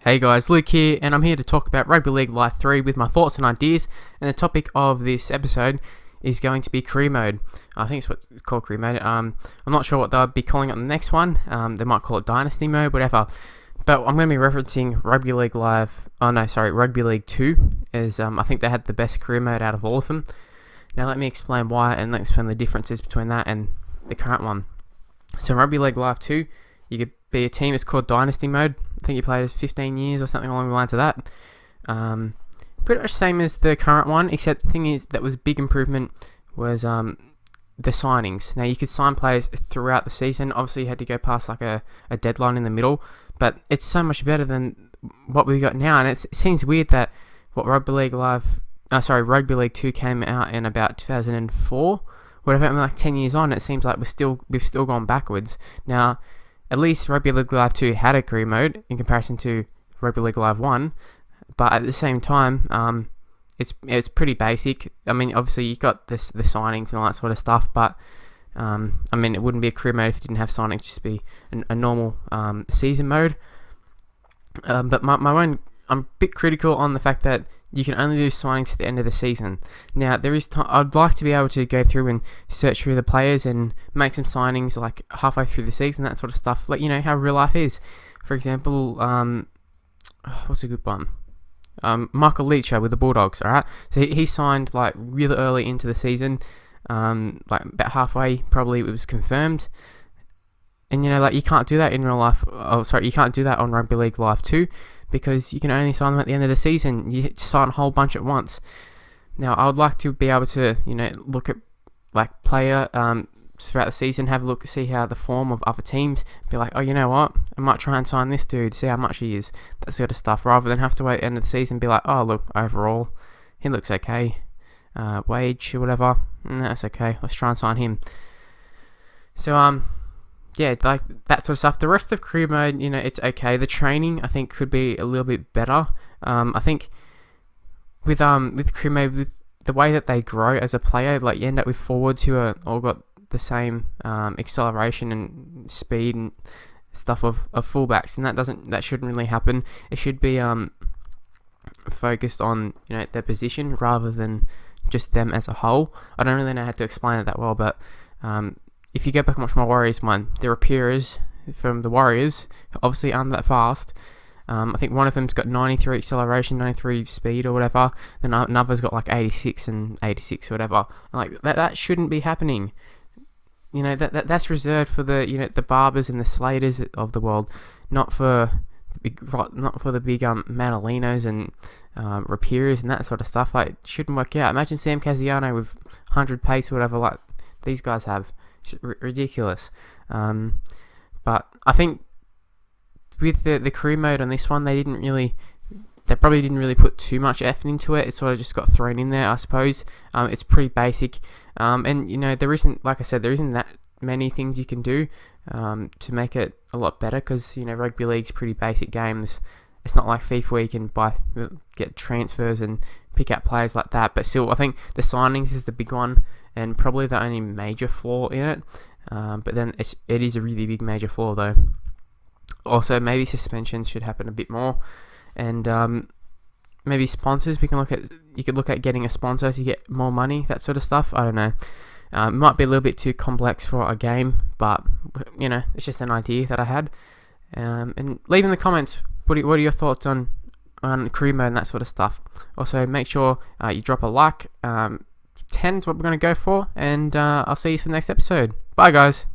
Hey guys, Luke here, and I'm here to talk about Rugby League Live 3 with my thoughts and ideas, and the topic of this episode is going to be career mode. I think it's what it's called, career mode. I'm not sure what they'll be calling it on the next one. They might call it Dynasty mode, whatever. But I'm going to be referencing Rugby League 2, as I think they had the best career mode out of all of them. Now let me explain why, and let's explain the differences between that and the current one. So in Rugby League Live 2, you could be a team. It's called Dynasty mode. I think you played as 15 years or something along the lines of that. Pretty much same as the current one, except the thing is that was a big improvement was the signings. Now you could sign players throughout the season. Obviously you had to go past like a deadline in the middle, but it's so much better than what we got now. And it seems weird that Rugby League 2 came out in about 2004. Whatever, like 10 years on, it seems like we've still gone backwards. Now, at least Rugby League Live 2 had a career mode in comparison to Rugby League Live 1, but at the same time, it's pretty basic. I mean, obviously you got the signings and all that sort of stuff, but I mean, it wouldn't be a career mode if it didn't have signings. It'd just be a normal season mode. But I'm a bit critical on the fact that you can only do signings at the end of the season. Now, I'd like to be able to go through and search through the players and make some signings like halfway through the season, that sort of stuff. Like, you know, how real life is. For example, what's a good one? Michael Leacher with the Bulldogs, alright? So he signed like really early into the season, like about halfway, probably it was confirmed. And, you know, like you can't do that in real life. You can't do that on Rugby League Live 2. Because you can only sign them at the end of the season. You sign a whole bunch at once. Now, I would like to be able to, you know, look at like player throughout the season, have a look, see how the form of other teams, be like, oh, you know what, I might try and sign this dude, see how much he is, that sort of stuff, rather than have to wait at the end of the season and be like, oh, look, overall, he looks okay, wage or whatever, that's okay, let's try and sign him. So, yeah, like that sort of stuff. The rest of career mode, you know, it's okay. The training, I think, could be a little bit better. I think with career mode, with the way that they grow as a player, like you end up with forwards who are all got the same acceleration and speed and stuff of fullbacks, and that shouldn't really happen. It should be focused on, you know, their position rather than just them as a whole. I don't really know how to explain it that well, but if you go back and watch my Warriors one, there are peers from the Warriors, who obviously aren't that fast. I think one of them's got 93 acceleration, 93 speed or whatever. Then another's got like 86 and 86 or whatever. Like that shouldn't be happening. You know, that's reserved for the, you know, the Barbers and the Slaters of the world, not for the big Madalinos and Rapiers and that sort of stuff. Like, it shouldn't work out. Imagine Sam Casiano with 100 pace or whatever like these guys have. Ridiculous. But I think with the career mode on this one, they probably didn't really put too much effort into it. It sort of just got thrown in there, I suppose. It's pretty basic, and you know, there isn't that many things you can do to make it a lot better, because, you know, rugby league's pretty basic games. It's not like FIFA where you can get transfers and pick out players like that. But still, I think the signings is the big one, and probably the only major flaw in it. But then it is a really big major flaw though. Also, maybe suspensions should happen a bit more, and maybe sponsors. You could look at getting a sponsor to get more money, that sort of stuff. I don't know. It might be a little bit too complex for a game, but, you know, it's just an idea that I had. And leave in the comments what are your thoughts on career mode and that sort of stuff. Also, make sure you drop a like. 10 is what we're going to go for, and I'll see you for the next episode. Bye, guys.